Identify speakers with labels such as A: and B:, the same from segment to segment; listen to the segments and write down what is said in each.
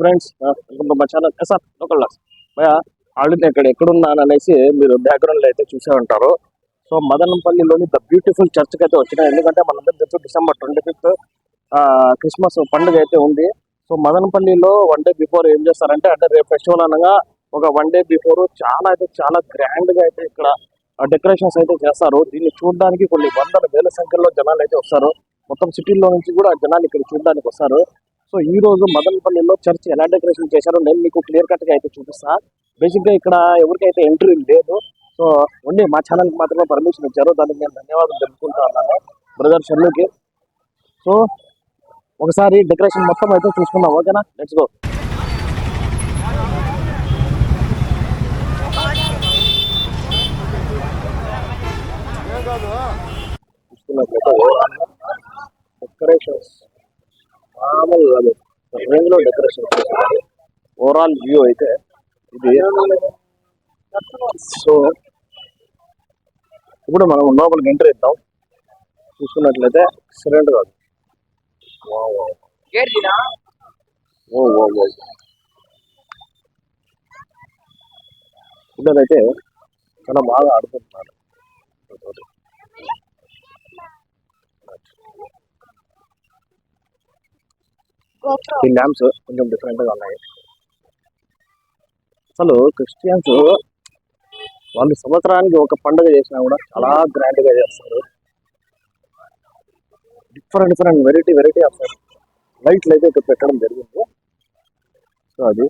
A: Friends welcome to my channel SR local లాస్ భయ already ఎక్కడున్నాను అనేసి మీరు బ్యాక్గ్రౌండ్లో అయితే చూసే ఉంటారు. సో మదనంపల్లిలోని ద బ్యూటిఫుల్ చర్చ్కి అయితే వచ్చినాయి. ఎందుకంటే మనందరం తెలుసు December 25th క్రిస్మస్ పండుగ అయితే ఉంది. సో మదనపల్లిలో వన్ డే బిఫోర్ ఏం చేస్తారంటే రేపు ఫెస్టివల్ అనగా ఒక వన్ డే బిఫోర్ చాలా గ్రాండ్ గా అయితే ఇక్కడ డెకరేషన్స్ అయితే చేస్తారు. దీన్ని చూడడానికి కొన్ని వందల వేల సంఖ్యలో జనాలు అయితే వస్తారు. మొత్తం సిటీలో నుంచి కూడా జనాలు ఇక్కడ చూడడానికి వస్తారు. సో ఈ రోజు మదనపల్లిలో చర్చ్ ఎలా డెకరేషన్ చేశారో నేను మీకు క్లియర్ కట్ గా అయితే చూపిస్తా. బేసిక్ గా ఇక్కడ ఎవరికైతే ఎంట్రీ లేదు. సో ఓన్లీ మా ఛానల్ కి మాత్రమే పర్మిషన్ ఇచ్చారు. దానికి నేను ధన్యవాదాలు తెలుపుకుంటా ఉన్నాను బ్రదర్ షర్లుకి. సో ఒకసారి డెకరేషన్ మొత్తం అయితే చూసుకుందాం, ఓకేనా? Let's go. డెకరేషన్స్ మామూలు కాదు, రేంజ్ లో డెకరేషన్ చేస్తున్నారు. ఓవరాల్ వ్యూ అయితే ఇది. సో ఇప్పుడు మనం లోపలికి ఎంటర్ ఇద్దాం. చూసుకున్నట్లయితే ఎక్సలెంట్ కాదు, పిల్లలైతే చాలా బాగా ఆడుకుంటున్నారు. ఈ ల్యాంప్స్ కొంచెం డిఫరెంట్ గా ఉన్నాయి. అసలు క్రిస్టియన్స్ వాళ్ళు సంవత్సరానికి ఒక పండుగ చేసినా కూడా చాలా గ్రాండ్ గా చేస్తారు. డిఫరెంట్ వెరైటీ ఆఫ్ లైట్లు అయితే ఇక్కడ పెట్టడం జరిగింది. సో అది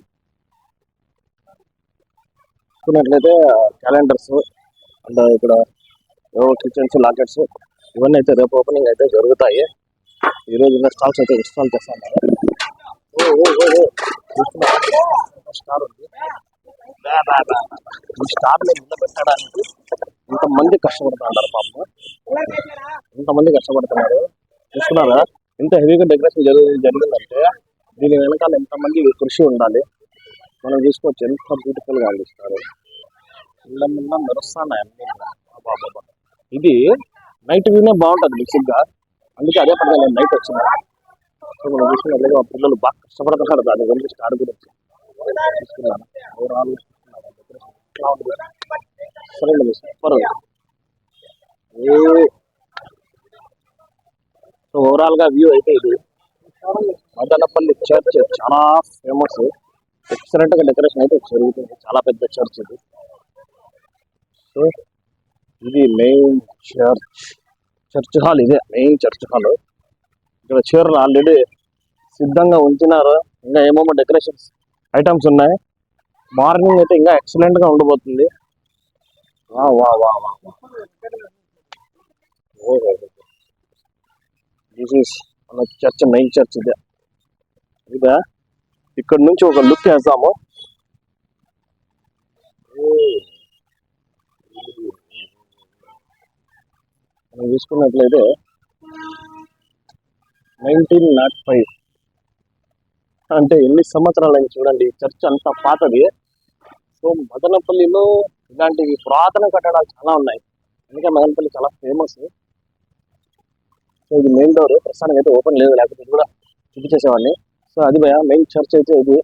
A: చూసుకున్నట్లయితే క్యాలెండర్స్ అండ్ ఇక్కడ కిచెన్స్ లాకెట్స్ ఇవన్నీ అయితే రేపు ఓపెనింగ్ అయితే జరుగుతాయి. ఈ రోజు ఇంకా స్టాల్స్ అయితే ఇన్స్టాల్ చేస్తున్నారు. స్టార్ ఉంది. ఈ స్టార్ ని నిలబెట్టడానికి ఇంతమంది కష్టపడుతున్నారు. పాపం ఇంతమంది కష్టపడుతున్నారు. చూస్తున్నారా ఇంత హెవీగా డెకరేషన్ జరిగిందంటే దీని వెనకాల ఎంతమంది కృషి ఉండాలి. మనం చూసుకోవచ్చు ఎంత బ్యూటిఫుల్ గా అందిస్తారు. ఇళ్ళ మెరుస్తున్నాయి అన్ని. ఇది నైట్ వ్యూనే బాగుంటుంది బేసిక్ గా, అందుకే అదే పడితే నేను నైట్ వచ్చిన. సో మనం చూసుకున్నట్లయితే ఆ పిల్లలు బాగా కష్టపడుతున్నారు దాని గురించి స్టార్ గురించి చూసుకున్నాను. Overall super. సో ఓవరాల్ గా వ్యూ అయితే ఇది. మదనపల్లి చర్చ్ చాలా ఫేమస్. ఎక్సలెంట్ గా డెకరేషన్ అయితే జరుగుతుంది. చాలా పెద్ద చర్చ్ ఇది. సో ఇది మెయిన్ చర్చ్ హాల్. ఇదే మెయిన్ చర్చ్ హాల్. ఇక్కడ చీరలు ఆల్రెడీ సిద్ధంగా ఉంచినారు. ఇంకా ఏమేమో డెకరేషన్స్ ఐటమ్స్ ఉన్నాయి. మార్నింగ్ అయితే ఇంకా ఎక్సలెంట్ గా ఉండబోతుంది. దిస్ ఈస్ మన చర్చ్, మెయిన్ చర్చ్ ఇదే. ఇదే ఇక్కడ నుంచి ఒక లుక్ వేద్దాము. మనం చూసుకున్నట్లయితే 1905 అంటే ఎన్ని సంవత్సరాలు చూడండి. చర్చ్ అంతా పాతది. సో మదనపల్లిలో ఇలాంటి పురాతన కట్టడాలు చాలా ఉన్నాయి. అందుకే మదనపల్లి చాలా ఫేమస్. సో ఇది మెయిన్ డోర్ ప్రస్తుతానికి అయితే ఓపెన్ లేదు, లేకపోతే ఇది కూడా చూపించేసేవాడిని. సో అది మెయిన్ చర్చ్ అయితే ఇది.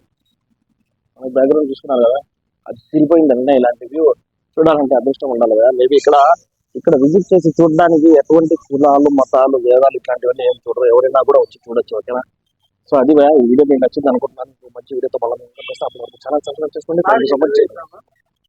A: బ్యాక్గ్రౌండ్ చూసుకున్నారు కదా, అది తిరిగిపోయిందంటే ఇలాంటి వ్యూ చూడాలంటే అదృష్టం ఉండాలి కదా. మేబీ ఇక్కడ విజిట్ చేసి చూడడానికి ఎటువంటి కులాలు మతాలు వేదాలు ఇట్లాంటివన్నీ ఏం చూడరు, ఎవరైనా కూడా వచ్చి చూడొచ్చు, ఓకేనా? సో అది ఈ వీడియో మీకు నచ్చింది అనుకుంటున్నాను. మంచి వీడియోతో మళ్ళీ అప్పుడు ఛానల్ సబ్స్క్రైబ్ చేసుకోండి. Thank you so much.